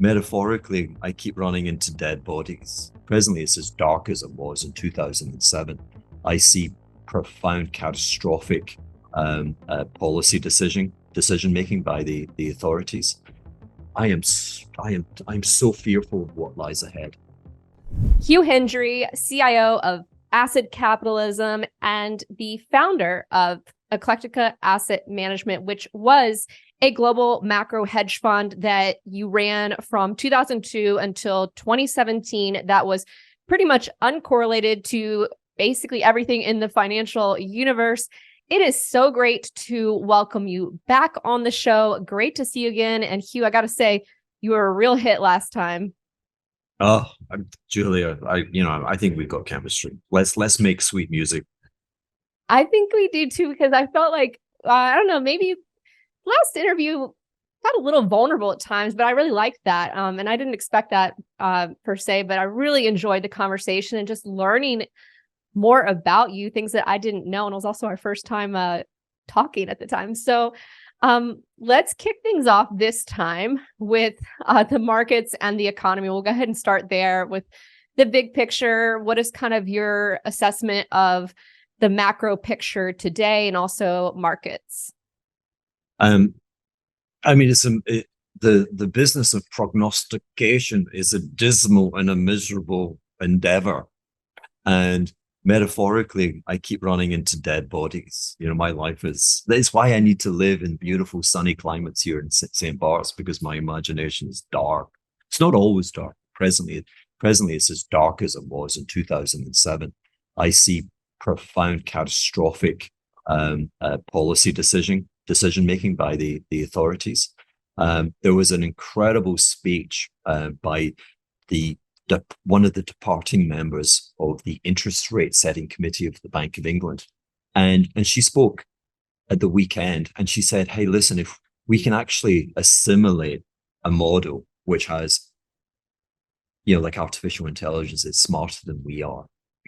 Metaphorically, I keep running into dead bodies. Presently, it's as dark as it was in 2007. I see profound, catastrophic policy decision making by the authorities. I'm so fearful of what lies ahead. Hugh Hendry, CIO of Asset Capitalism and the founder of Eclectica Asset Management, which was a global macro hedge fund that you ran from 2002 until 2017 that was pretty much uncorrelated to basically everything in the financial universe. It is so great to welcome you back on the show. Great to see you again. And Hugh, I got to say, you were a real hit last time. Oh, Julia, I think we've got chemistry. Let's make sweet music. I think we do too, because I felt like, I don't know, maybe last interview got a little vulnerable at times, but I really liked that. And I didn't expect that per se, but I really enjoyed the conversation and just learning more about you, things that I didn't know. And it was also our first time talking at the time. So let's kick things off this time with the markets and the economy. We'll go ahead and start there with the big picture. What is kind of your assessment of the macro picture today and also markets? The business of prognostication is a dismal and a miserable endeavor. And metaphorically, I keep running into dead bodies. My life that's why I need to live in beautiful sunny climates here in St. Bart's, because my imagination is dark. It's not always dark. Presently, it's as dark as it was in 2007. I see profound, catastrophic policy decision making by the authorities. There was an incredible speech by one of the departing members of the interest rate setting committee of the Bank of England. And she spoke at the weekend and she said, hey, listen, if we can actually assimilate a model which has, like artificial intelligence is smarter than we are.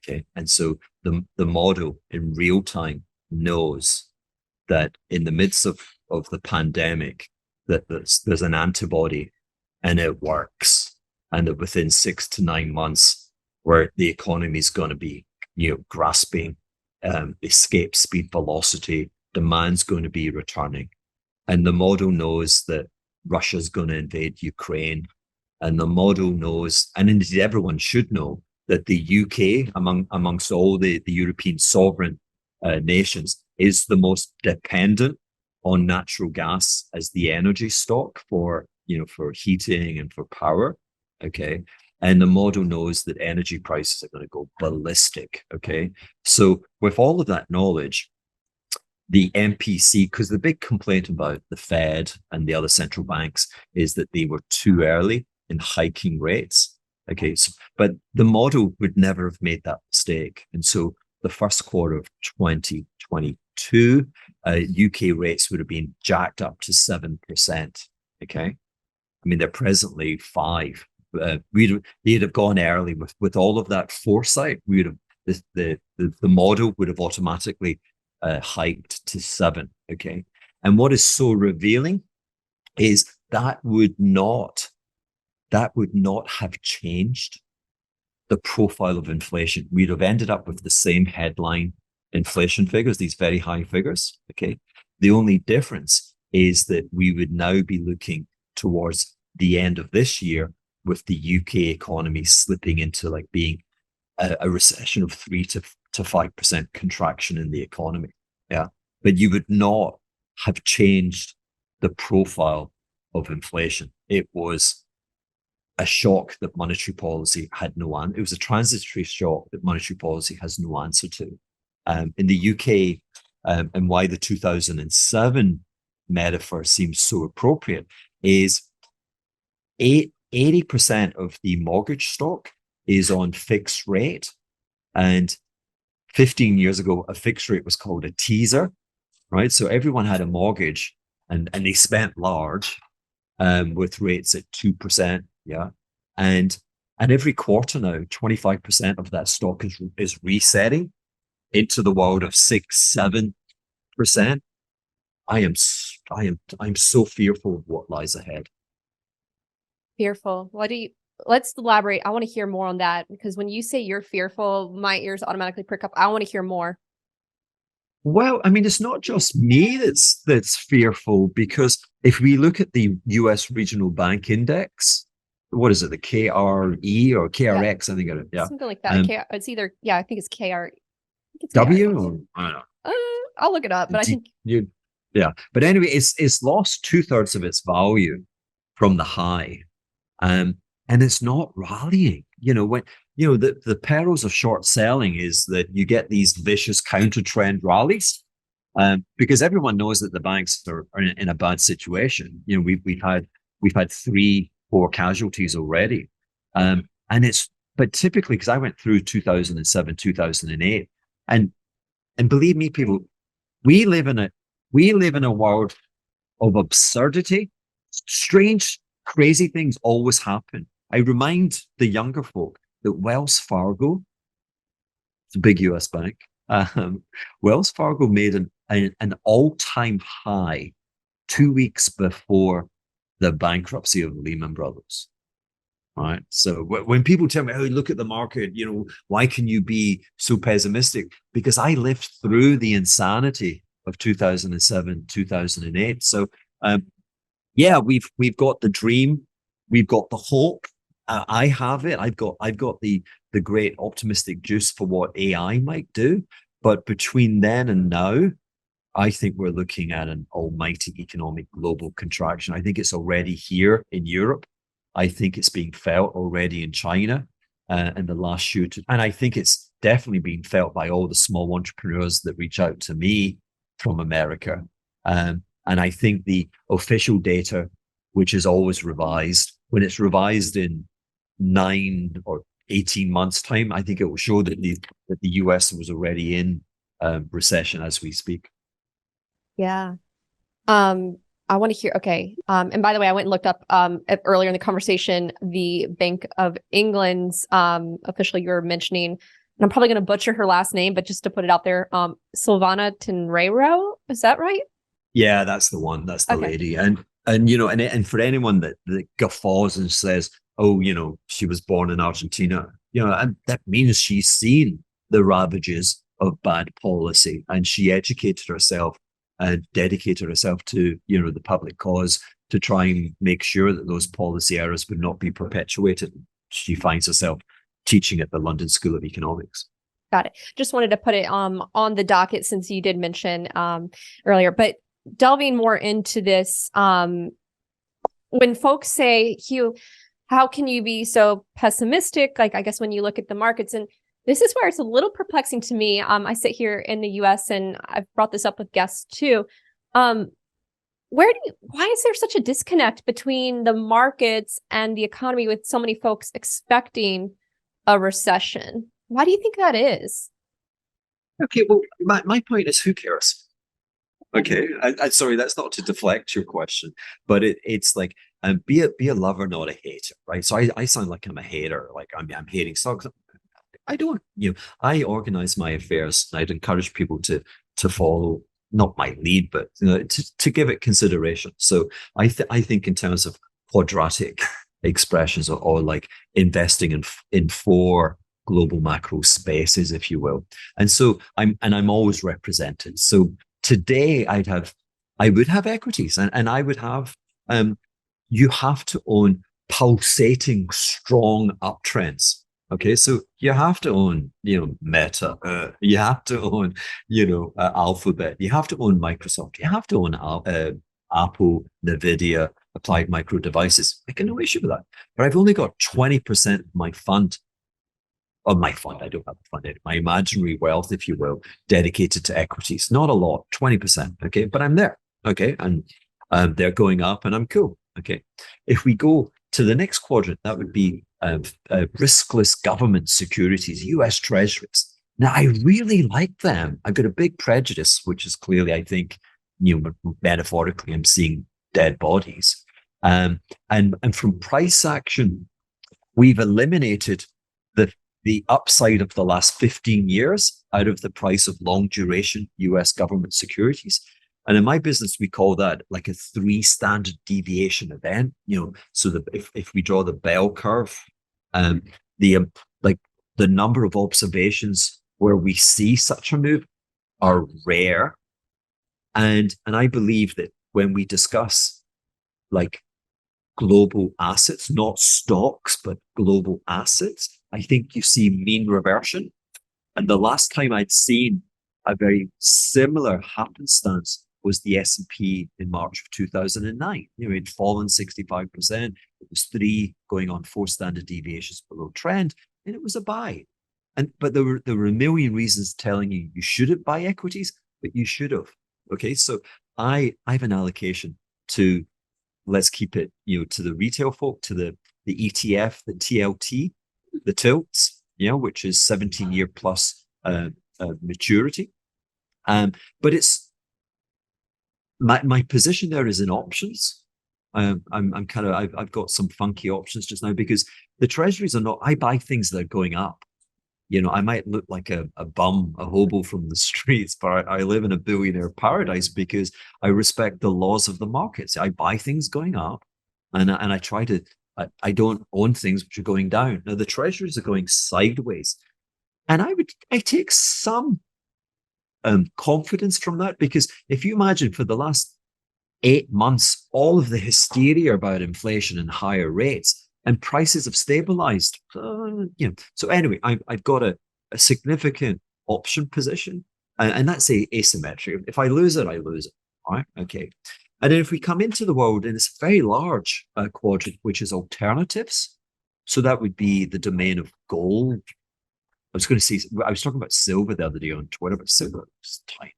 Okay. And so the model in real time knows that in the midst of the pandemic, that there's an antibody and it works. And that within 6 to 9 months, where the economy is going to be, grasping escape speed velocity, demand's going to be returning. And the model knows that Russia's going to invade Ukraine. And the model knows, and indeed everyone should know, that the UK, amongst all the European sovereign nations, is the most dependent on natural gas as the energy stock for heating and for power. Okay. And the model knows that energy prices are going to go ballistic. Okay. So with all of that knowledge, the MPC, because the big complaint about the Fed and the other central banks is that they were too early in hiking rates. Okay. So, but the model would never have made that mistake. And so the first quarter of 2022, UK rates would have been jacked up to 7%. Okay. I mean, they're presently 5%. They'd have gone early with all of that foresight. We would have the model would have automatically hiked to 7%. Okay, and what is so revealing is that would not have changed the profile of inflation. We'd have ended up with the same headline inflation figures, these very high figures. Okay, the only difference is that we would now be looking towards the end of this year with the UK economy slipping into like being a recession of 3 to 5% contraction in the economy. Yeah. But you would not have changed the profile of inflation. It was a shock that monetary policy had no answer. It was a transitory shock that monetary policy has no answer to. In the UK, and why the 2007 metaphor seems so appropriate is 80% of the mortgage stock is on fixed rate. And 15 years ago, a fixed rate was called a teaser, right? So everyone had a mortgage and they spent large with rates at 2%. Yeah. And every quarter now, 25% of that stock is resetting into the world of 6-7%. I'm so fearful of what lies ahead. Fearful. Let's elaborate. I want to hear more on that because when you say you're fearful, my ears automatically prick up. I want to hear more. Well, I mean, it's not just me that's fearful, because if we look at the US Regional Bank Index, what is it, the KRE or Yeah, KRX? I think it, yeah. something like that. It's either, I think it's KR. It's W? Or, I don't know. I'll look it up, but I think Yeah. But anyway, it's lost 2/3 of its value from the high. And it's not rallying. When the perils of short selling is that you get these vicious counter trend rallies, because everyone knows that the banks are in a bad situation. We've had 3-4 casualties already, but typically, because I went through 2007, 2008, and believe me, people, we live in a world of absurdity. Strange, crazy things always happen. I remind the younger folk that Wells Fargo, it's a big US bank, Wells Fargo made an all-time high 2 weeks before the bankruptcy of Lehman Brothers. Right. So when people tell me, "Oh, look at the market, why can you be so pessimistic?" Because I lived through the insanity of 2007, 2008. So, yeah, we've got the dream, we've got the hope. I have it. I've got the great optimistic juice for what AI might do. But between then and now, I think we're looking at an almighty economic global contraction. I think it's already here in Europe. I think it's being felt already in China in the last shoot. And I think it's definitely being felt by all the small entrepreneurs that reach out to me from America. And I think the official data, which is always revised, when it's revised in 9 or 18 months' time, I think it will show that the US was already in recession as we speak. Yeah. I want to hear, okay. And by the way, I went and looked up earlier in the conversation, the Bank of England's official you were mentioning, and I'm probably going to butcher her last name, but just to put it out there, Silvana Tenreiro, is that right? Yeah, that's the one. That's the lady. And for anyone that guffaws and says, "Oh, she was born in Argentina," and that means she's seen the ravages of bad policy, and she educated herself and dedicated herself to, the public cause to try and make sure that those policy errors would not be perpetuated. She finds herself teaching at the London School of Economics. Got it. Just wanted to put it on the docket since you did mention earlier, but delving more into this, when folks say, "Hugh, how can you be so pessimistic?" Like, I guess when you look at the markets, and this is where it's a little perplexing to me. I sit here in the US and I've brought this up with guests too. Why is there such a disconnect between the markets and the economy with so many folks expecting a recession? Why do you think that is? Okay, well, my point is, who cares? Okay, I sorry, that's not to deflect your question, but it's like, be a lover, not a hater, right? So I sound like I'm a hater, like I'm hating stocks. I don't, I organize my affairs, and I'd encourage people to follow not my lead, but to give it consideration. So I think in terms of quadratic expressions, or like investing in 4 global macro spaces, if you will. And so I'm always represented. So today I would have equities, and I would have, you have to own pulsating, strong uptrends. Okay, so you have to own, Meta. You have to own, Alphabet. You have to own Microsoft. You have to own Apple, Nvidia, Applied Micro Devices. I got no issue with that. But I've only got 20% of my fund. Of my fund, I don't have a fund. My imaginary wealth, if you will, dedicated to equities. Not a lot, 20%. Okay, but I'm there. Okay, and they're going up, and I'm cool. Okay, if we go to the next quadrant, that would be riskless government securities, US treasuries. Now, I really like them. I've got a big prejudice, which is clearly, I think, metaphorically, I'm seeing dead bodies. And from price action, we've eliminated the upside of the last 15 years out of the price of long duration US government securities. And in my business, we call that like a 3 standard deviation event. So that if we draw the bell curve, the like the number of observations where we see such a move are rare. And I believe that when we discuss like global assets, not stocks, but global assets, I think you see mean reversion. And the last time I'd seen a very similar happenstance was the S&P in March of 2009. It'd fallen 65%. It was 3 going on 4 standard deviations below trend, and it was a buy. But there were a million reasons telling you shouldn't buy equities, but you should have. Okay, so I have an allocation to, let's keep it, to the retail folk, to the ETF, the TLT, the tilts, which is 17-year plus maturity. But it's my position there is in options. I've got some funky options just now because the treasuries are not. I buy things that are going up. I might look like a bum, a hobo from the streets, but I live in a billionaire paradise because I respect the laws of the markets. I buy things going up, and I try to. I don't own things which are going down. Now the treasuries are going sideways, and I take some confidence from that, because if you imagine for the last 8 months, all of the hysteria about inflation and higher rates, and prices have stabilized. So anyway, I've got a significant option position, and that's asymmetric. If I lose it, I lose it. All right, okay. And then if we come into the world, and it's a very large quadrant, which is alternatives. So that would be the domain of gold. I was talking about silver the other day on Twitter, but silver is tiny.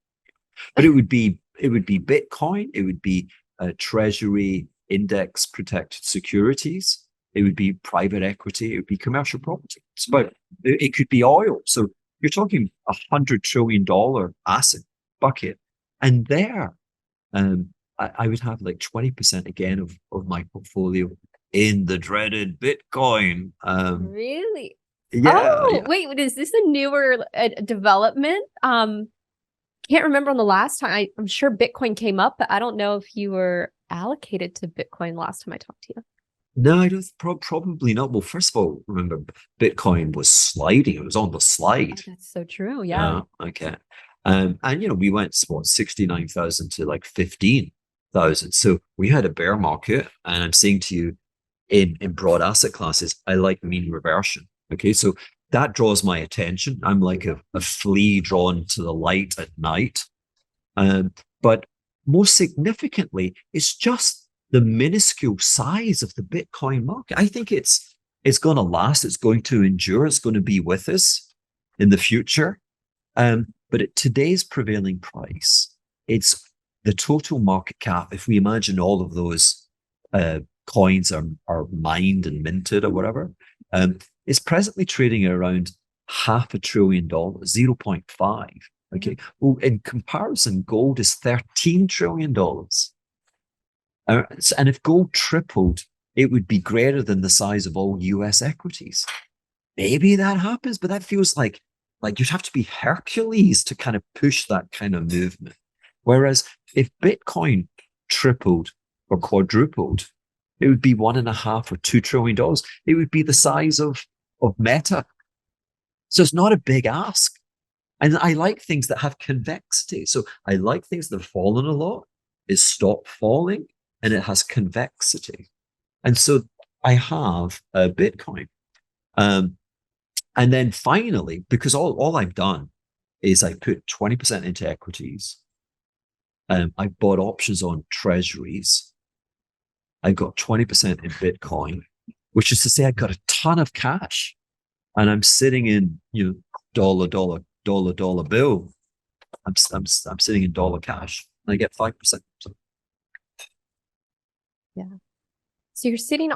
But it would be Bitcoin. It would be treasury index protected securities. It would be private equity. It would be commercial property. But it could be oil. So you're talking $100 trillion asset bucket. And there, I would have like 20% again of my portfolio in the dreaded Bitcoin. Really? Yeah. Oh, wait, is this a newer development? Can't remember on the last time. I'm sure Bitcoin came up, but I don't know if you were allocated to Bitcoin last time I talked to you. No, I don't. Probably not. Well, first of all, remember Bitcoin was sliding; it was on the slide. Oh, that's so true. Yeah. Okay. And we went 69,000 to like 15,000. So we had a bear market, and I'm saying to you, in broad asset classes, I like mean reversion. Okay, so that draws my attention. I'm like a flea drawn to the light at night. But most significantly, it's just the minuscule size of the Bitcoin market. I think it's going to last. It's going to endure. It's going to be with us in the future. But at today's prevailing price, it's the total market cap. If we imagine all of those coins are mined and minted or whatever, it's presently trading at around $500 billion, 0.5. Okay. Well, in comparison, gold is $13 trillion. And if gold tripled, it would be greater than the size of all US equities. Maybe that happens, but that feels like you'd have to be Hercules to kind of push that kind of movement. Whereas if Bitcoin tripled or quadrupled, it would be $1.5 or $2 trillion. It would be the size of Meta. So it's not a big ask. And I like things that have convexity. So I like things that have fallen a lot, is stopped falling, and it has convexity. And so I have a Bitcoin. And then finally, because all I've done is I put 20% into equities. I bought options on treasuries. I got 20% in Bitcoin, which is to say I got a ton of cash, and I'm sitting in dollar bill. I'm sitting in dollar cash, and I get 5%. Yeah. So you're sitting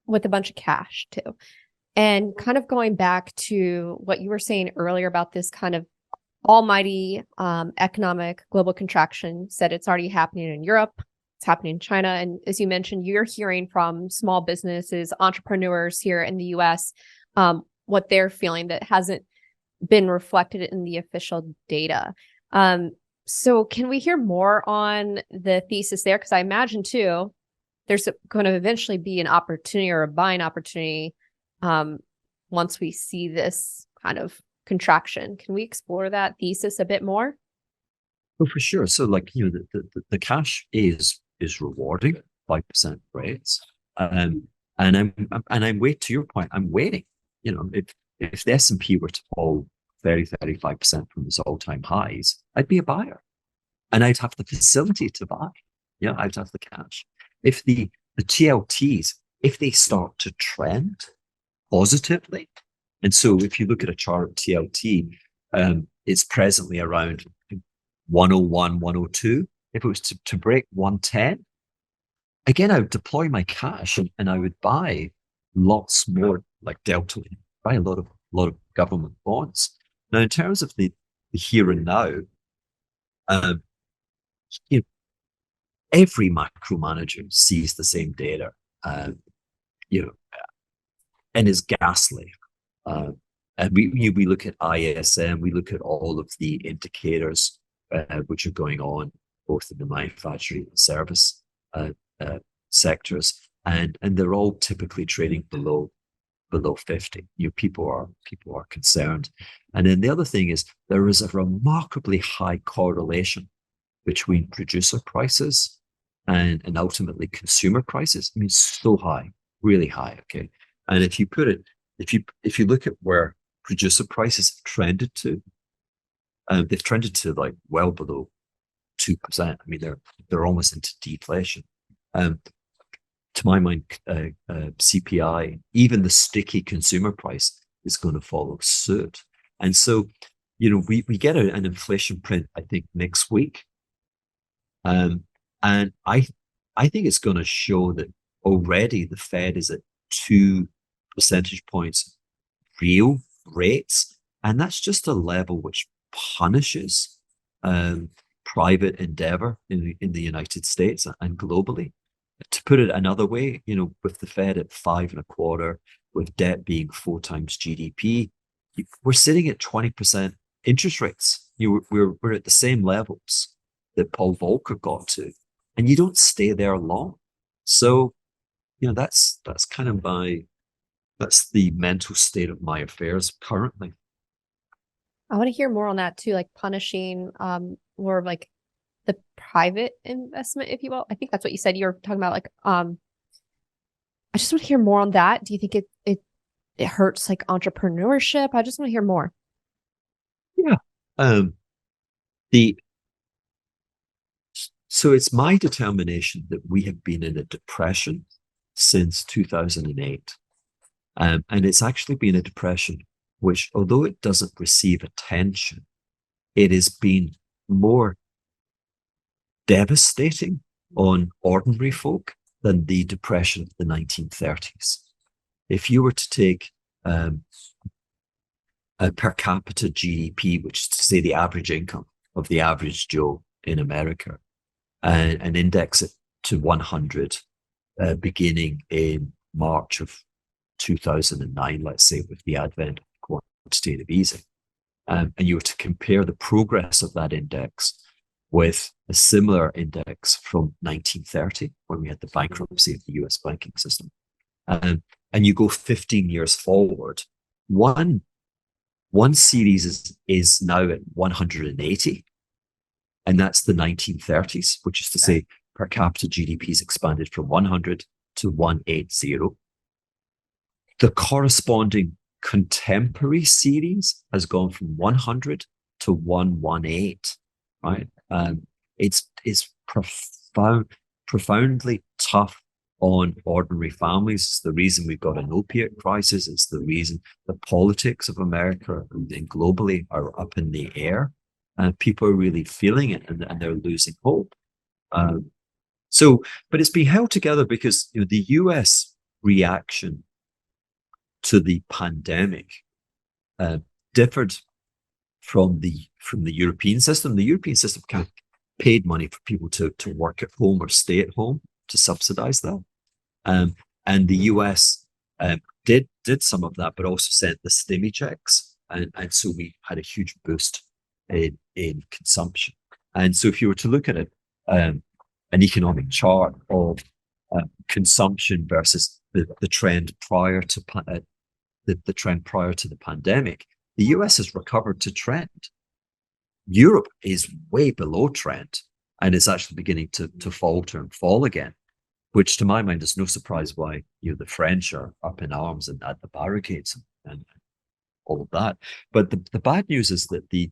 with a bunch of cash too. And kind of going back to what you were saying earlier about this kind of almighty economic global contraction, said it's already happening in Europe, it's happening in China. And as you mentioned, you're hearing from small businesses, entrepreneurs here in the US, what they're feeling that hasn't been reflected in the official data. So can we hear more on the thesis there? Because I imagine too, there's going to eventually be an opportunity or a buying opportunity once we see this kind of contraction. Can we explore that thesis a bit more? Oh, for sure. So, like, the cash is rewarding 5% rates, and I'm wait to your point. I'm waiting. If the S&P were to fall 35% from its all-time highs, I'd be a buyer, and I'd have the facility to buy. Yeah, I'd have the cash. If the TLTs, if they start to trend positively, and so if you look at a chart of TLT, it's presently around 101, 102. If it was to break 110, again, I would deploy my cash and I would buy lots more, like Delta, buy a lot of government bonds. Now, in terms of the here and now, um, you know, every macro manager sees the same data, um, you know, and is gaslit. And we look at ISM, we look at all of the indicators which are going on both in the manufacturing and service uh, uh, sectors, and they're all typically trading below 50. People are concerned. And then the other thing is there is a remarkably high correlation between producer prices and ultimately consumer prices. I mean, so high, really high. Okay. And if you look at where producer prices have trended to, they've trended to like well below 2%. I mean, they're almost into deflation. To my mind, CPI, even the sticky consumer price, is going to follow suit. And so, we get an inflation print, I think, next week. And I think it's going to show that already the Fed is at 2 percentage points real rates, and that's just a level which punishes private endeavor in the United States and globally. To put it another way, with the Fed at 5.25, with debt being 4 times GDP, we're sitting at 20% interest rates. We're at the same levels that Paul Volcker got to, and you don't stay there long. So, that's kind of that's the mental state of my affairs currently. I want to hear more on that too, like punishing more of like the private investment, if you will. I think that's what you said. You're talking about like I just want to hear more on that. Do you think it hurts like entrepreneurship? I just want to hear more. Yeah. So it's my determination that we have been in a depression since 2008. And it's actually been a depression which, although it doesn't receive attention, it has been more devastating on ordinary folk than the depression of the 1930s. If you were to take a per capita GDP, which is to say the average income of the average Joe in America, and index it to 100, beginning in March of 2009, let's say, with the advent of quantitative easing, and you were to compare the progress of that index with a similar index from 1930, when we had the bankruptcy of the US banking system, and you go 15 years forward, one series is now at 180, and that's the 1930s, which is to say per capita GDP has expanded from 100 to 180. The corresponding contemporary series has gone from 100 to 118, right? It's profoundly tough on ordinary families. It's the reason we've got an opiate crisis. It's the reason the politics of America and globally are up in the air, and people are really feeling it, and they're losing hope. But it's being held together because the US reaction to the pandemic differed from the European system. The European system kind of paid money for people to work at home or stay at home to subsidize that. And the US did some of that, but also sent the stimmy checks. And so we had a huge boost in consumption. And so if you were to look at an economic chart of consumption versus the trend prior to the trend prior to the pandemic, the US has recovered to trend. Europe is way below trend and is actually beginning to falter and fall again, which to my mind is no surprise why the French are up in arms and at the barricades and all of that. But the bad news is that the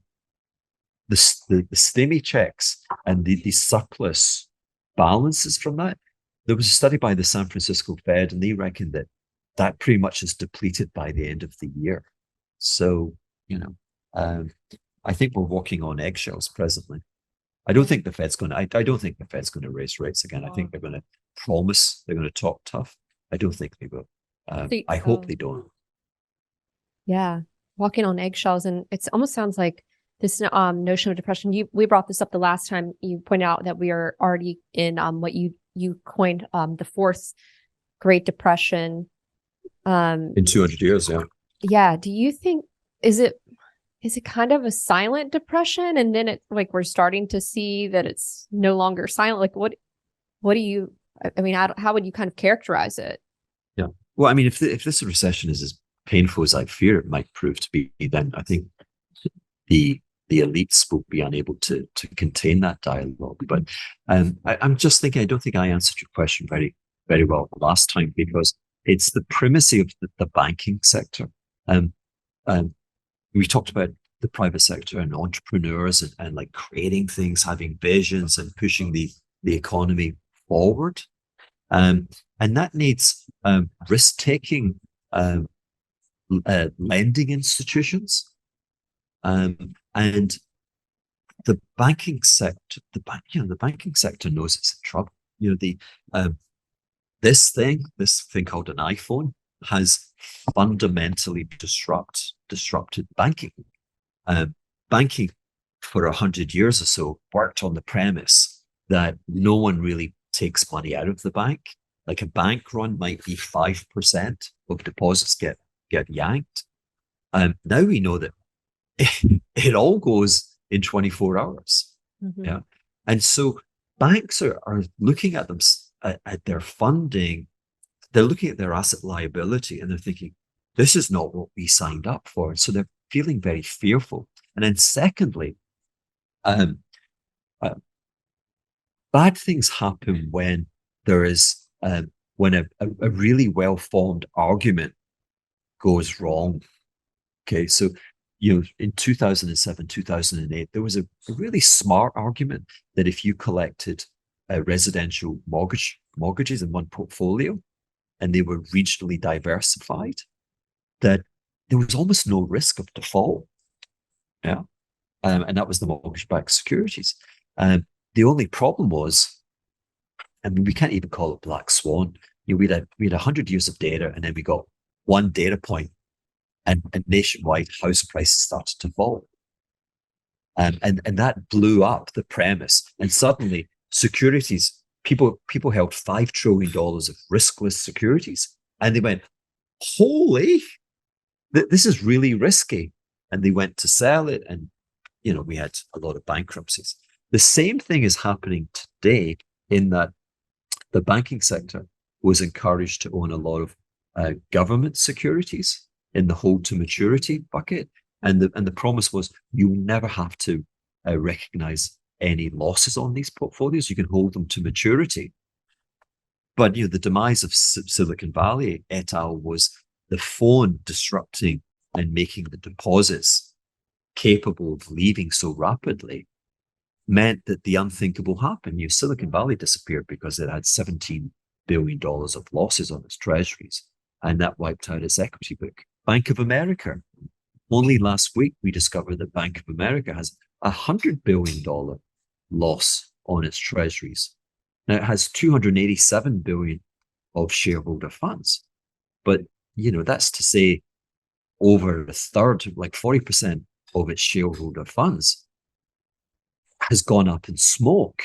stimmy checks and the surplus balances from that. There was a study by the San Francisco Fed, and they reckon that pretty much is depleted by the end of the year. So, I think we're walking on eggshells presently. I don't think the Fed's going to. I don't think the Fed's going to raise rates again. I think they're going to promise. They're going to talk tough. I don't think they will. I hope they don't. Yeah, walking on eggshells, and it almost sounds like this notion of depression. We brought this up the last time. You pointed out that we are already in what you coined the fourth Great Depression. In 200 years, yeah. Yeah. Do you think is it kind of a silent depression, and then it's like we're starting to see that it's no longer silent? Like what do you? I mean, how would you kind of characterize it? Yeah. Well, I mean, if this recession is as painful as I fear it might prove to be, then I think the elites will be unable to contain that dialogue. But I'm just thinking, I don't think I answered your question very, very well last time, because it's the primacy of the banking sector. We talked about the private sector and entrepreneurs and like creating things, having visions and pushing the economy forward. And that needs risk-taking lending institutions. And the banking sector, the banking sector knows it's in trouble. This thing called an iPhone has fundamentally disrupted banking. Banking for 100 years or so worked on the premise that no one really takes money out of the bank. Like a bank run might be 5% of deposits get yanked. Now we know that it all goes in 24 hours. Mm-hmm. Yeah. And so banks are looking at them at their funding. They're looking at their asset liability and they're thinking, this is not what we signed up for. So they're feeling very fearful. And then secondly, bad things happen when there is when a really well-formed argument goes wrong. Okay, so in 2007, 2008, there was a really smart argument that if you collected residential mortgages in one portfolio and they were regionally diversified, that there was almost no risk of default. Yeah, and that was the mortgage-backed securities. The only problem was, I mean, we can't even call it black swan. We had 100 years of data, and then we got one data point, and nationwide house prices started to fall, and that blew up the premise. And suddenly, securities, people held $5 trillion of riskless securities, and they went, "Holy, this is really risky," and they went to sell it, and we had a lot of bankruptcies. The same thing is happening today in that the banking sector was encouraged to own a lot of government securities in the hold to maturity bucket. And the promise was you will never have to recognize any losses on these portfolios. You can hold them to maturity. But the demise of Silicon Valley et al. Was the phone disrupting and making the deposits capable of leaving so rapidly meant that the unthinkable happened. Silicon Valley disappeared because it had $17 billion of losses on its treasuries, and that wiped out its equity book. Bank of America, only last week we discovered that Bank of America has $100 billion loss on its treasuries. Now it has $287 billion of shareholder funds, but that's to say over a third, like 40% of its shareholder funds has gone up in smoke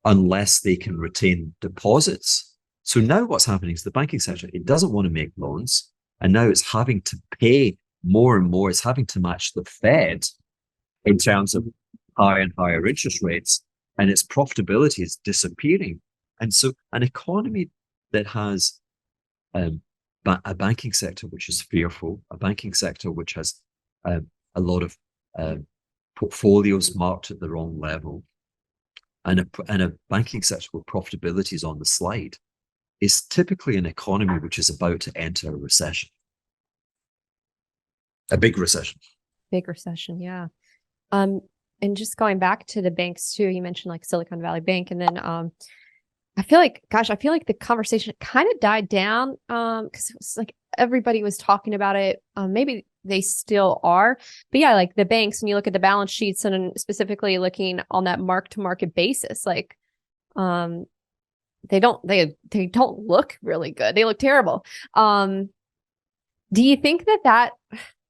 unless they can retain deposits. So now what's happening is the banking sector, it doesn't want to make loans, and now it's having to pay more and more. It's having to match the Fed in terms of higher and higher interest rates, and its profitability is disappearing. And so an economy that has a banking sector which is fearful, a banking sector which has a lot of portfolios marked at the wrong level, and a banking sector where profitability is on the slide, is typically an economy which is about to enter a recession. A big recession. Big recession, yeah. And just going back to the banks too, you mentioned like Silicon Valley Bank, and then I feel like the conversation kind of died down because it was like everybody was talking about it. Maybe they still are, but yeah, like the banks, and you look at the balance sheets, and specifically looking on that mark-to-market basis, like they don't look really good. They look terrible. Do you think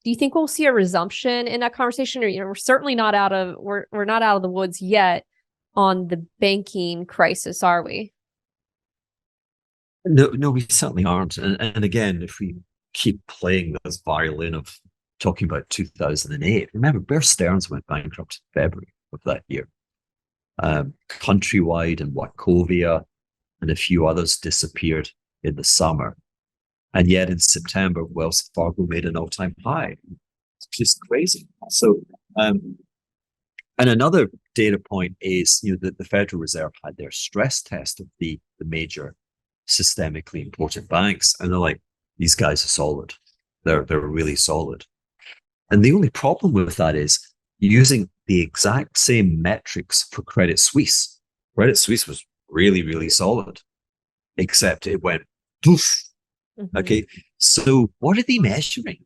do you think we'll see a resumption in that conversation? Or, we're certainly not we're not out of the woods yet on the banking crisis, are we? No, we certainly aren't. And again, if we keep playing this violin of talking about 2008, remember Bear Stearns went bankrupt in February of that year. Countrywide and Wachovia and a few others disappeared in the summer. And yet in September, Wells Fargo made an all-time high. It's just crazy. So, and another data point is, that the Federal Reserve had their stress test of the major systemically important banks, and they're like, these guys are solid. They're really solid. And the only problem with that is using the exact same metrics for Credit Suisse. Credit Suisse was really, really solid, except it went poof. Mm-hmm. Okay, so what are they measuring?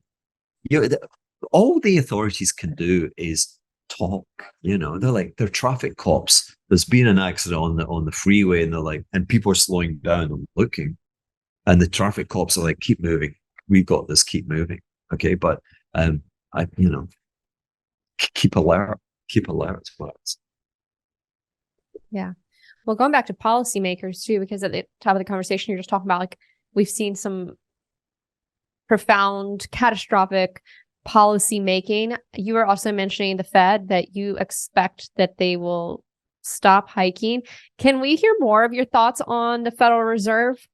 All the authorities can do is talk. They're traffic cops. There's been an accident on the freeway, and they're like, and people are slowing down and looking, and the traffic cops are like, keep moving. We've got this. Keep moving. Okay, but keep alert. Keep alert. Yeah. Well, going back to policymakers too, because at the top of the conversation, you're just talking about like, we've seen some profound, catastrophic policy making. You were also mentioning the Fed, that you expect that they will stop hiking. Can we hear more of your thoughts on the Federal Reserve?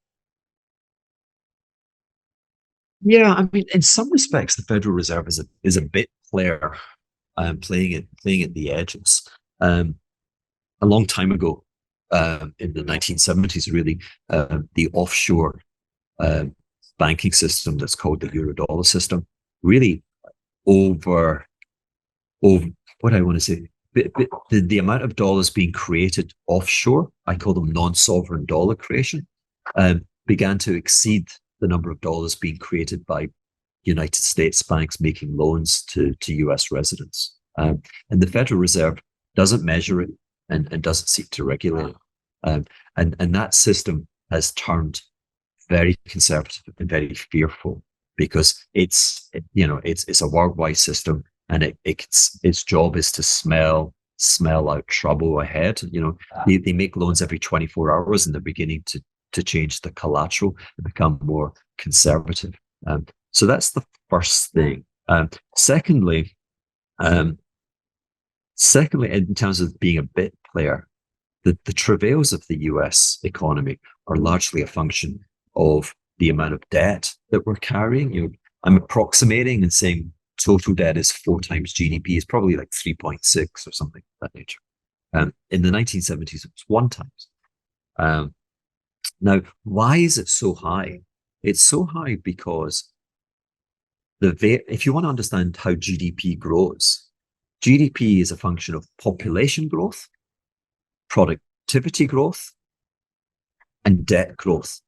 Yeah, I mean, in some respects, the Federal Reserve is a bit player, playing at the edges. A long time ago, in the 1970s, really, the offshore banking system that's called the Eurodollar system really over what I want to say, the amount of dollars being created offshore, I call them non-sovereign dollar creation, began to exceed the number of dollars being created by United States banks making loans to US residents. And the Federal Reserve doesn't measure it and doesn't seek to regulate it. And that system has turned very conservative and very fearful, because it's a worldwide system, and its job is to smell out trouble ahead. They make loans every 24 hours, and they're beginning to change the collateral and become more conservative. So that's the first thing. Secondly, in terms of being a bit player, the travails of the US economy are largely a function of the amount of debt that we're carrying. I'm approximating and saying total debt is 4 times GDP. It's probably like 3.6 or something of that nature. In the 1970s, it was 1 times. Now, why is it so high? It's so high because if you want to understand how GDP grows, GDP is a function of population growth, productivity growth, and debt growth.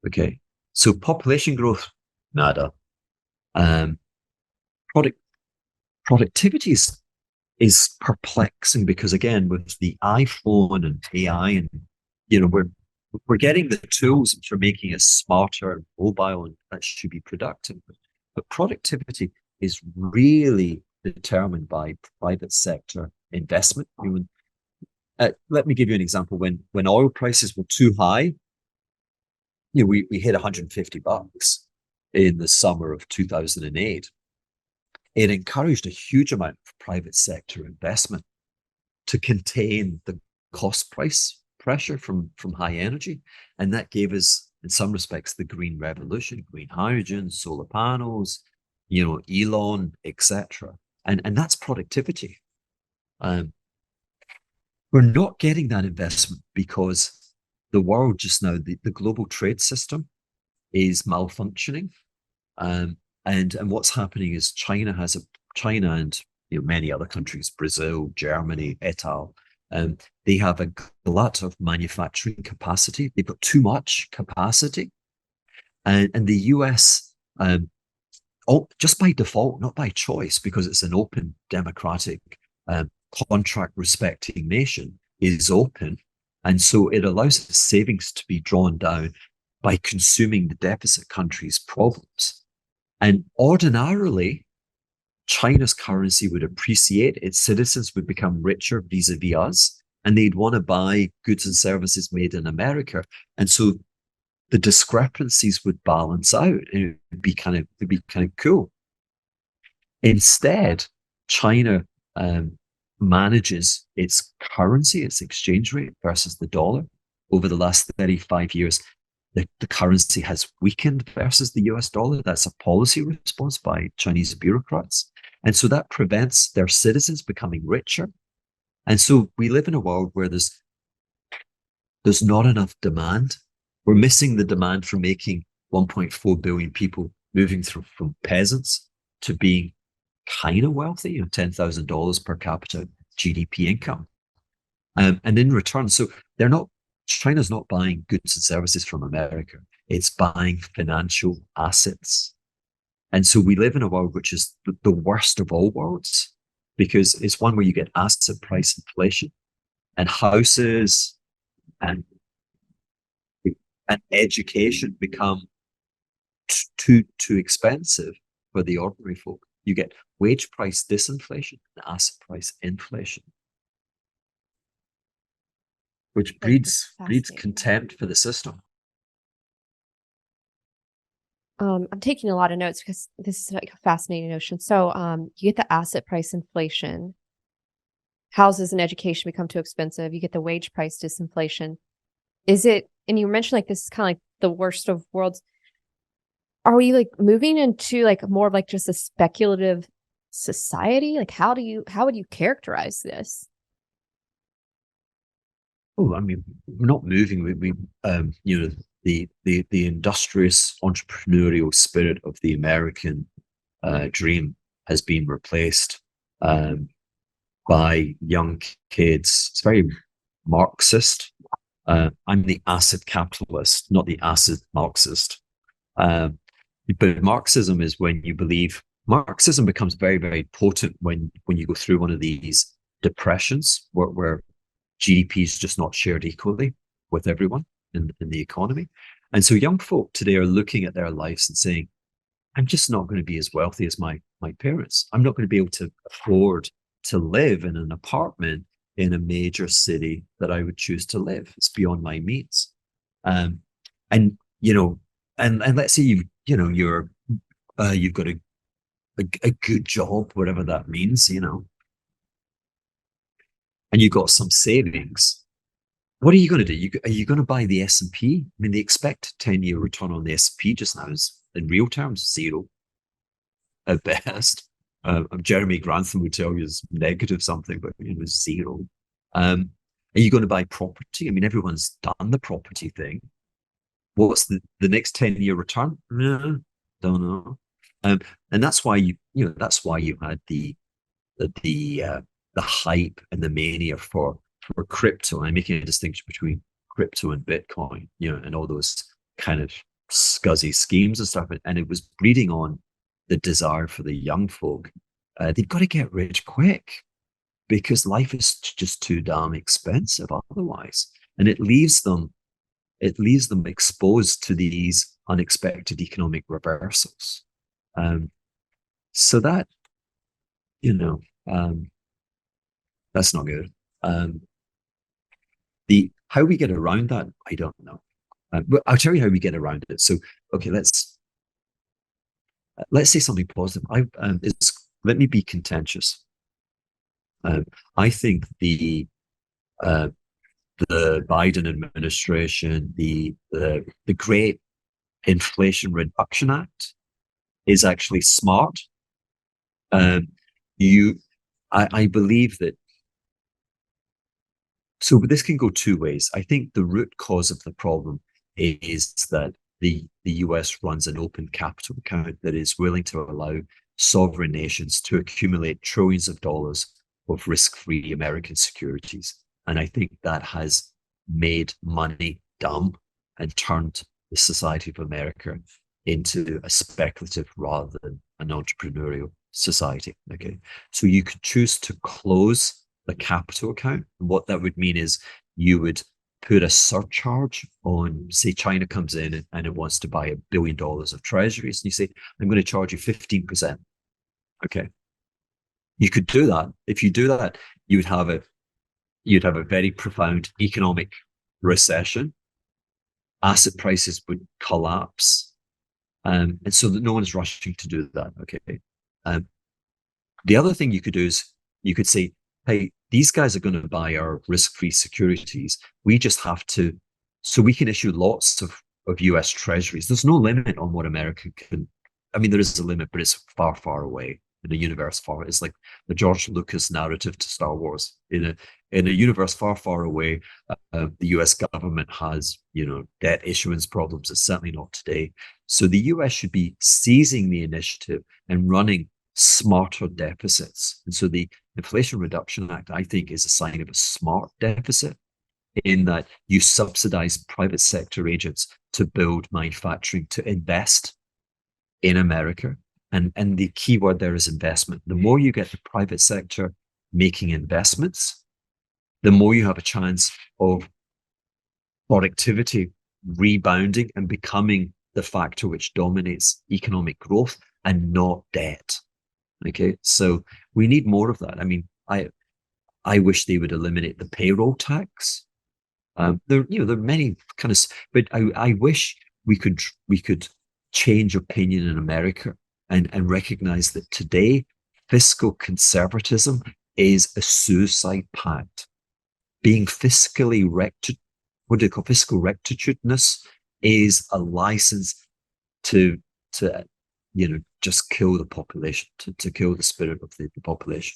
Okay, so population growth, nada. Productivity is perplexing, because again, with the iPhone and AI, and we're getting the tools which are making us smarter and mobile, and that should be productive. But productivity is really determined by private sector investment. Let me give you an example. When oil prices were too high, we hit $150 in the summer of 2008. It encouraged a huge amount of private sector investment. to contain the cost price pressure from high energy. And that gave us, in some respects, the green revolution, green hydrogen, solar panels, Elon, etc. And that's productivity. We're not getting that investment because the world just now, the global trade system is malfunctioning. And what's happening is China and many other countries, Brazil, Germany, et al. They have a glut of manufacturing capacity. They've got too much capacity, and the US, just by default, not by choice, because it's an open, democratic, contract respecting nation, is open, and so it allows savings to be drawn down by consuming the deficit country's problems. And ordinarily, China's currency would appreciate, its citizens would become richer vis-a-vis us, and they'd want to buy goods and services made in America. And so the discrepancies would balance out, and it'd be kind of cool. Instead, China manages its currency, its exchange rate versus the dollar. Over the last 35 years, the currency has weakened versus the US dollar. That's a policy response by Chinese bureaucrats. And so that prevents their citizens becoming richer. And so we live in a world where there's not enough demand. We're missing the demand for making 1.4 billion people moving from peasants to being kind of wealthy, $10,000 per capita GDP income. And in return, so China's not buying goods and services from America. It's buying financial assets. And so we live in a world which is the worst of all worlds, because it's one where you get asset price inflation, and houses and education become too expensive for the ordinary folk. You get wage price disinflation and asset price inflation, which breeds contempt for the system. I'm taking a lot of notes because this is like a fascinating notion. So you get the asset price inflation, houses and education become too expensive, you get the wage price disinflation. And you mentioned like this is kind of like the worst of worlds. Are we like moving into like more of like just a speculative society? Like how would you characterize this? Oh, I mean, we're not moving. The industrious entrepreneurial spirit of the American dream has been replaced by young kids. It's very Marxist. I'm the asset capitalist, not the asset Marxist. But Marxism is when you believe. Marxism becomes very, very potent when you go through one of these depressions where GDP is just not shared equally with everyone in the economy. And so young folk today are looking at their lives and saying, I'm just not going to be as wealthy as my parents. I'm not going to be able to afford to live in an apartment in a major city that I would choose to live. It's beyond my means. And let's say you've got a good job, whatever that means, and you've got some savings. What are you going to do? Are you going to buy the S&P? I mean, the expected 10-year return on the S&P just now is, in real terms, zero at best. Jeremy Grantham would tell you it's negative something, but it's zero. Are you going to buy property? I mean, everyone's done the property thing. What's the next 10-year return? No, don't know. And that's why you had the hype and the mania for crypto. I'm making a distinction between crypto and Bitcoin, and all those kind of scuzzy schemes and stuff. And it was breeding on the desire for the young folk. They've got to get rich quick because life is just too damn expensive otherwise. And it leaves them exposed to these unexpected economic reversals. So that, that's not good. How we get around that, I don't know. But I'll tell you how we get around it. So, okay, let's say something positive. Let me be contentious. I think uh, the Biden administration, the Great Inflation Reduction Act, is actually smart. Um, you, I believe that. So this can go two ways. I think the root cause of the problem is that the US runs an open capital account that is willing to allow sovereign nations to accumulate trillions of dollars of risk-free American securities. And I think that has made money dumb and turned the society of America into a speculative rather than an entrepreneurial society. Okay. So you could choose to close the capital account. And what that would mean is you would put a surcharge on, say, China comes in and it wants to buy $1 billion of treasuries. And you say, I'm going to charge you 15%. Okay. You could do that. If you do that, you'd have a very profound economic recession. Asset prices would collapse. And so that no one's rushing to do that. Okay. The other thing you could do is you could say, hey, these guys are going to buy our risk-free securities. We just have to, so we can issue lots of US treasuries. There's no limit on what America can, I mean, there is a limit, but it's far, far away in a universe far. It's like the George Lucas narrative to Star Wars. In a universe far, far away, the US government has, debt issuance problems. It's certainly not today. So the US should be seizing the initiative and running smarter deficits. And so the Inflation Reduction Act, I think, is a sign of a smart deficit in that you subsidize private sector agents to build manufacturing, to invest in America. And the key word there is investment. The more you get the private sector making investments, the more you have a chance of productivity rebounding and becoming the factor which dominates economic growth and not debt. Okay, so we need more of that. I mean, I wish they would eliminate the payroll tax. There are many kind of, but I wish we could change opinion in America and recognize that today fiscal conservatism is a suicide pact. Being fiscally fiscal rectitudinous is a license to just kill the population, to kill the spirit of the population.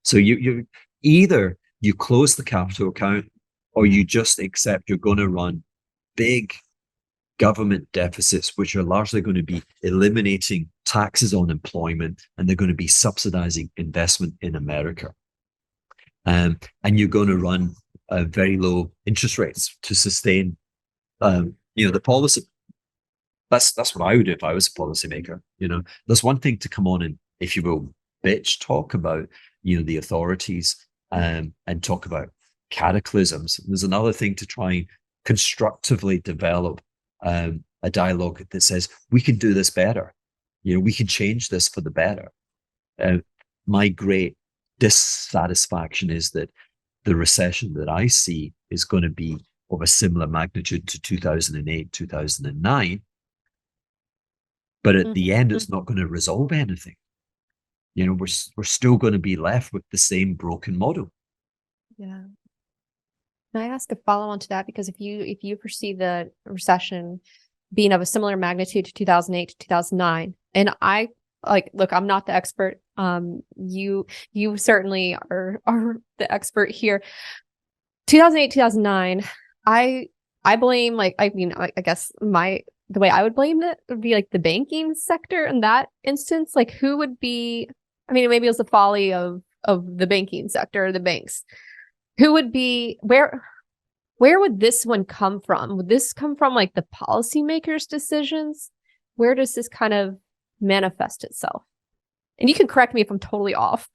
So you either you close the capital account or you just accept you're going to run big government deficits, which are largely going to be eliminating taxes on employment, and they're going to be subsidizing investment in America. And you're going to run very low interest rates to sustain, the policy. That's what I would do if I was a policymaker. There's one thing to come on and, if you will, bitch talk about, the authorities and talk about cataclysms. There's another thing to try and constructively develop a dialogue that says we can do this better. We can change this for the better. My great dissatisfaction is that the recession that I see is going to be of a similar magnitude to 2008, 2009. But at the end, it's not going to resolve anything. We're still going to be left with the same broken model. Yeah. Can I ask a follow-on to that? Because if you foresee the recession being of a similar magnitude to 2008 to 2009, and look, I'm not the expert. You certainly are the expert here. 2008, 2009, I blame, I guess the way I would blame it would be like the banking sector in that instance. Like, who would be, maybe it was the folly of the banking sector, or the banks. Who would be, where would this one come from? Would this come from like the policymakers' decisions? Where does this kind of manifest itself? And you can correct me if I'm totally off.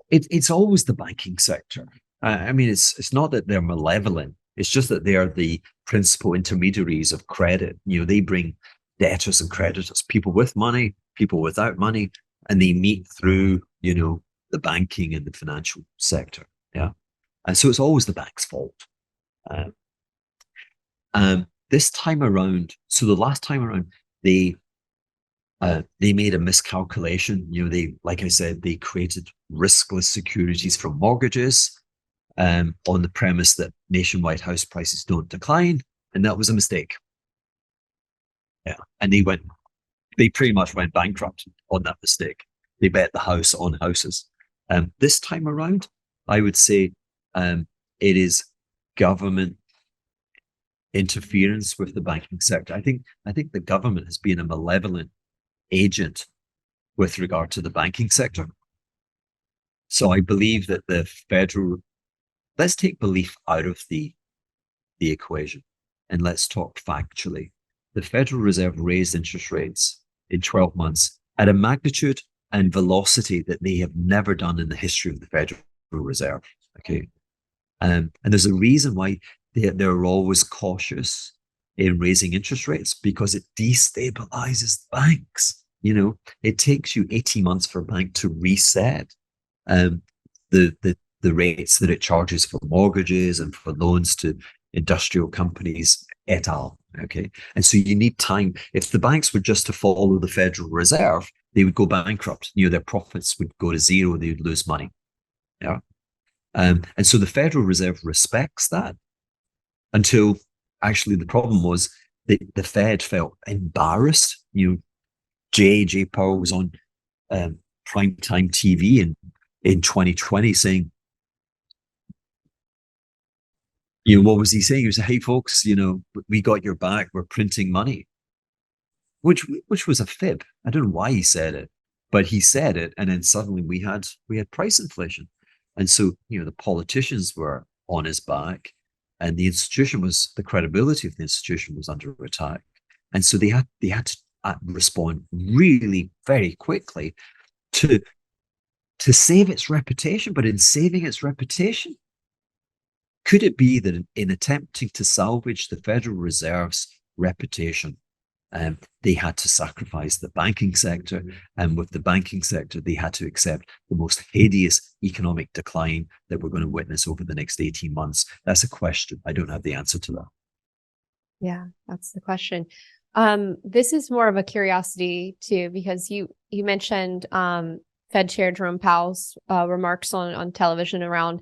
It's always the banking sector. It's not that they're malevolent. It's just that they are the principal intermediaries of credit. They bring debtors and creditors, people with money, people without money, and they meet through, the banking and the financial sector. Yeah. And so it's always the bank's fault. This time around, so the last time around, They made a miscalculation. Like I said, they created riskless securities for mortgages on the premise that nationwide house prices don't decline, and that was a mistake. Yeah, and they pretty much went bankrupt on that mistake. They bet the house on houses. This time around, I would say it is government interference with the banking sector. I think the government has been a malevolent agent with regard to the banking sector. So I believe that let's take belief out of the equation and let's talk factually. The Federal Reserve raised interest rates in 12 months at a magnitude and velocity that they have never done in the history of the Federal Reserve. Okay. And there's a reason why they're always cautious in raising interest rates, because it destabilizes banks. It takes you 18 months for a bank to reset the rates that it charges for mortgages and for loans to industrial companies et al. Okay. And so you need time. If the banks were just to follow the Federal Reserve, they would go bankrupt. Their profits would go to zero. They would lose money. Yeah. And so the Federal Reserve respects that, until actually the problem was the Fed felt embarrassed. J.J. Powell was on primetime TV in 2020 saying, what was he saying? He was saying, hey, folks, we got your back. We're printing money, which was a fib. I don't know why he said it, but he said it. And then suddenly we had price inflation. And so, the politicians were on his back, and the credibility of the institution was under attack. And so they had to respond really very quickly to save its reputation. But in saving its reputation, could it be that in attempting to salvage the Federal Reserve's reputation, they had to sacrifice the banking sector, and with the banking sector, they had to accept the most hideous economic decline that we're going to witness over the next 18 months? That's a question. I don't have the answer to that. Yeah, that's the question. This is more of a curiosity too, because you mentioned Fed Chair Jerome Powell's remarks on television around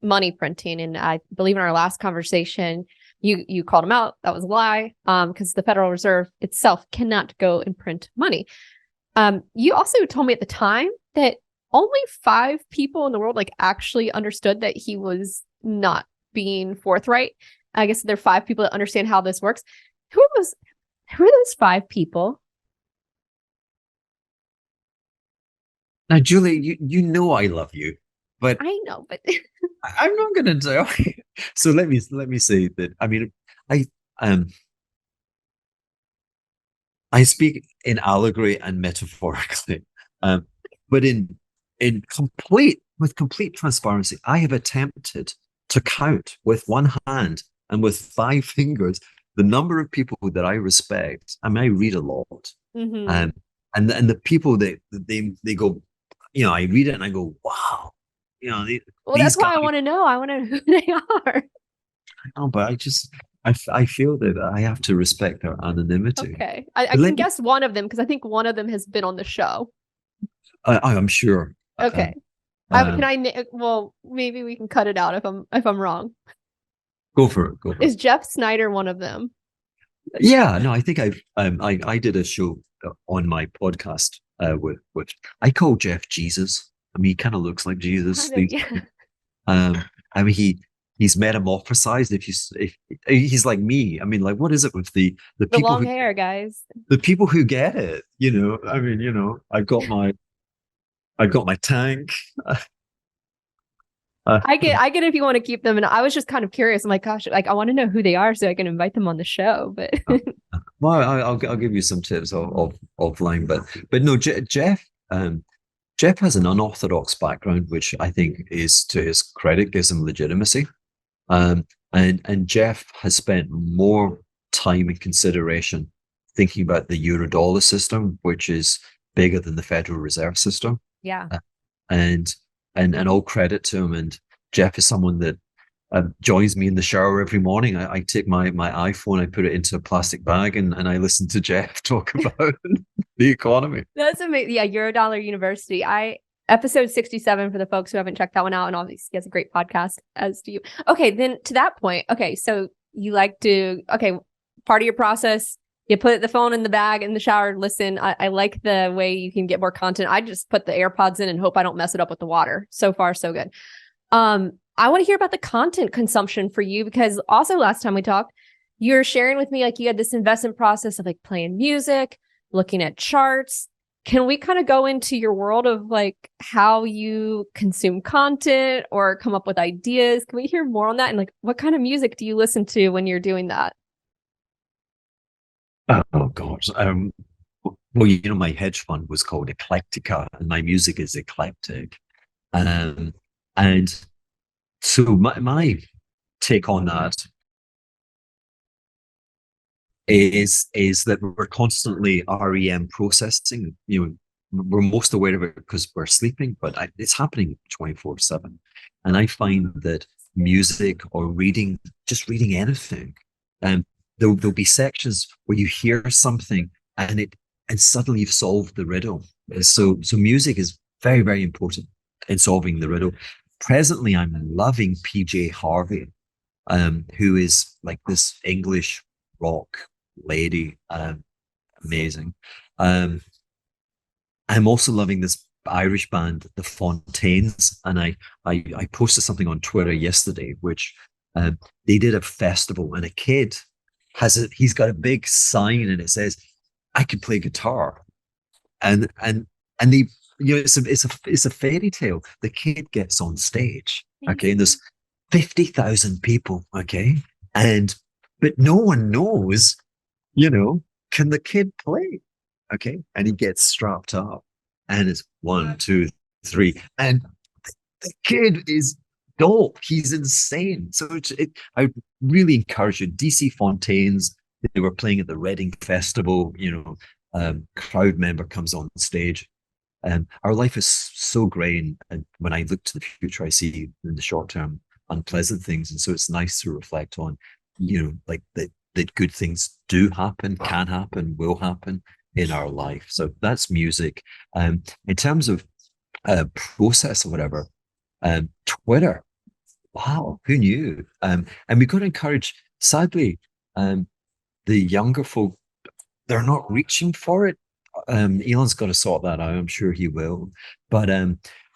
money printing, and I believe in our last conversation, you called him out. That was a lie, because the Federal Reserve itself cannot go and print money. You also told me at the time that only 5 people in the world actually understood that he was not being forthright. I guess there are 5 people that understand how this works. Who are those 5 people? Now, Julie, you know I love you, but I know, but I'm not going to tell you. So let me say that. I mean, I speak in allegory and metaphorically, but with complete transparency, I have attempted to count with one hand and with 5 fingers the number of people that I respect. I mean, I read a lot, and the people that they go, I read it and I go, wow, well, that's why I want to know. I want to know who they are. No, but I feel that I have to respect their anonymity. Okay, I can guess one of them, because I think one of them has been on the show. I'm sure. Okay. Well, maybe we can cut it out if I'm wrong. Go for it. Is Jeff Snyder one of them? Yeah, no, I think I did a show on my podcast with I call Jeff Jesus. I mean, he kind of looks like Jesus. Yeah. I mean, he's metamorphosized. If he's like me, I mean, what is it with the people long hair, guys? The people who get it, I mean, I got my tank. I get if you want to keep them, and I was just kind of curious. I'm like, gosh, I want to know who they are so I can invite them on the show. But well, I'll give you some tips offline. But no, Jeff has an unorthodox background, which I think is, to his credit, gives him legitimacy. And Jeff has spent more time and consideration thinking about the Eurodollar system, which is bigger than the Federal Reserve system. Yeah. And all credit to him. And Jeff is someone that joins me in the shower every morning. I take my iPhone, I put it into a plastic bag, and I listen to Jeff talk about the economy. That's amazing. Yeah, Eurodollar University. Episode 67 for the folks who haven't checked that one out, and obviously he has a great podcast, as do you. Okay, then to that point, okay, so you like to, part of your process, you put the phone in the bag in the shower, listen. I like the way you can get more content. I just put the AirPods in and hope I don't mess it up with the water. So far, so good. I want to hear about the content consumption for you, because also last time we talked, you were sharing with me like you had this investment process of like playing music, looking at charts. Can we kind of go into your world of like how you consume content or come up with ideas? Can we hear more on that? And like, what kind of music do you listen to when you're doing that? Oh gosh. Well, you know, my hedge fund was called Eclectica, and my music is eclectic. And so my take on that is that we're constantly REM processing. You know, we're most aware of it because we're sleeping, but it's happening 24/7. And I find that music or reading, just reading anything, um, there'll be sections where you hear something and suddenly you've solved the riddle. So music is very, very important in solving the riddle. Presently, I'm loving PJ Harvey, who is like this English rock lady, amazing. I'm also loving this Irish band, the Fontaines, and I posted something on Twitter yesterday, which they did a festival, and a kid he's got a big sign, and it says, "I can play guitar," and they, you know, it's a fairy tale. The kid gets on stage, okay, and there's 50,000 people, okay, but no one knows, you know, can the kid play? Okay. And he gets strapped up, and it's 1, 2, 3. And the kid is dope. He's insane. So I really encourage you. DC Fontaines, they were playing at the Reading Festival, you know, crowd member comes on stage. Our life is so grey. And when I look to the future, I see in the short term unpleasant things. And so it's nice to reflect on, you know, like that good things do happen, can happen, will happen in our life. So that's music. In terms of process or whatever, Twitter. Wow, who knew? And we've got to encourage, sadly, the younger folk, they're not reaching for it. Elon's got to sort that out. I'm sure he will. But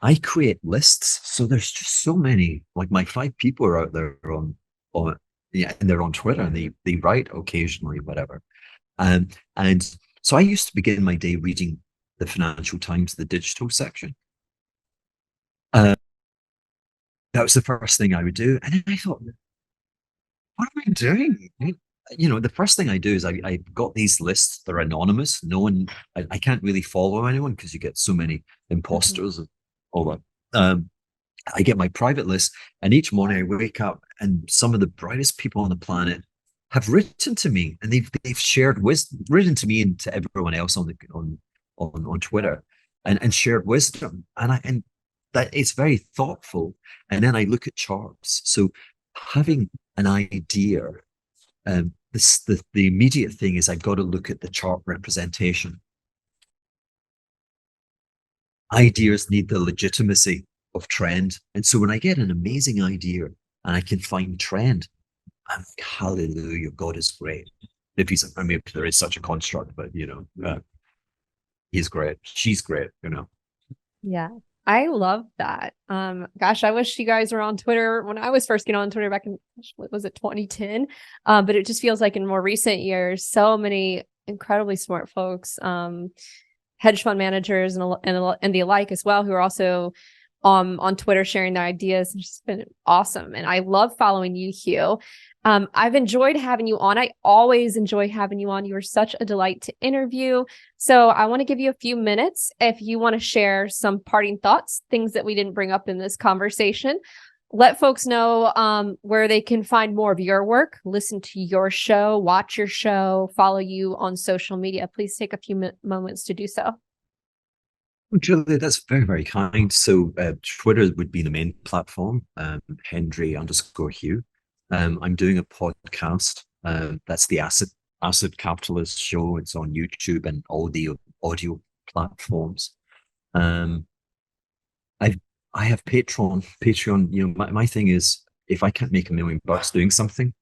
I create lists. So there's just so many, like my 5 people are out there on yeah, and they're on Twitter, and they write occasionally, whatever. And so I used to begin my day reading the Financial Times, the digital section. Uh, that was the first thing I would do. And then I thought, what am I doing? You know, the first thing I do is I got these lists. They're anonymous. No one, I can't really follow anyone because you get so many imposters and all that. I get my private list, and each morning I wake up, and some of the brightest people on the planet have written to me, and they've shared wisdom, written to me and to everyone else on Twitter, and shared wisdom, and that it's very thoughtful. And then I look at charts. So having an idea, the immediate thing is I've got to look at the chart representation. Ideas need the legitimacy of trend. And so when I get an amazing idea and I can find trend, I'm like, hallelujah, God is great. If he's, I mean, if there is such a construct, but you know, he's great. She's great, you know. Yeah, I love that. Gosh, I wish you guys were on Twitter when I was first getting on Twitter back in, what was it, 2010? But it just feels like in more recent years, so many incredibly smart folks, hedge fund managers and the alike as well, who are also on Twitter sharing their ideas. It's just been awesome. And I love following you, Hugh. I've enjoyed having you on. I always enjoy having you on. You are such a delight to interview. So I want to give you a few minutes if you want to share some parting thoughts, things that we didn't bring up in this conversation. Let folks know where they can find more of your work, listen to your show, watch your show, follow you on social media. Please take a few moments to do so. Well, Julia, that's very, very kind. So Twitter would be the main platform, Hendry_Hugh. I'm doing a podcast. That's the Acid Capitalist Show. It's on YouTube and audio platforms. Um, I I have Patreon. Patreon, my thing is if I can't make $1 million doing something,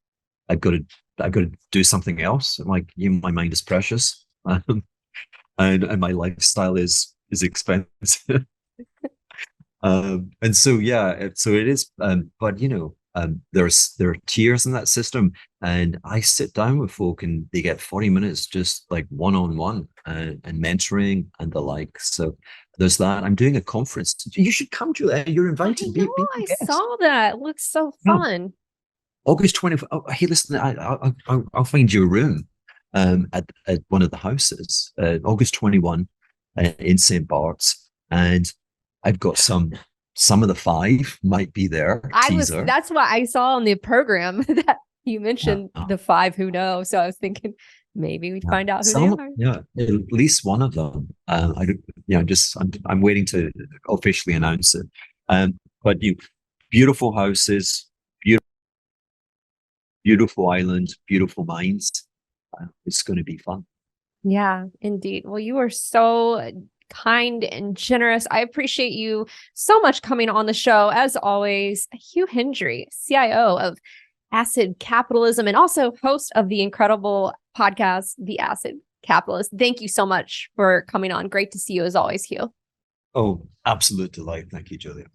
I've got to I've got to do something else. Like, my mind is precious. And my lifestyle is expensive. And so yeah, so it is. But there are tiers in that system, and I sit down with folk, and they get 40 minutes just like one-on-one and mentoring and the like. So there's that. I'm doing a conference. You should come, Julia. You're I invited. know, Be I a guest. saw that. It looks so Yeah. fun. August 20th. Oh, hey, listen, I'll find you a room at one of the houses, August 21 in St. Bart's. And I've got some of the five might be there, teaser. That's what I saw on the program that you Yeah. mentioned the five who know. So I was thinking maybe we'd find out who they are. Yeah, at least one of them. I don't, I'm waiting to officially announce it. But beautiful houses, beautiful island, beautiful minds. It's going to be fun. Yeah, indeed. Well, you are so kind and generous. I appreciate you so much coming on the show. As always, Hugh Hendry, CIO of Acid Capitalism and also host of the incredible podcast, The Acid Capitalist. Thank you so much for coming on. Great to see you as always, Hugh. Oh, absolute delight. Thank you, Julia.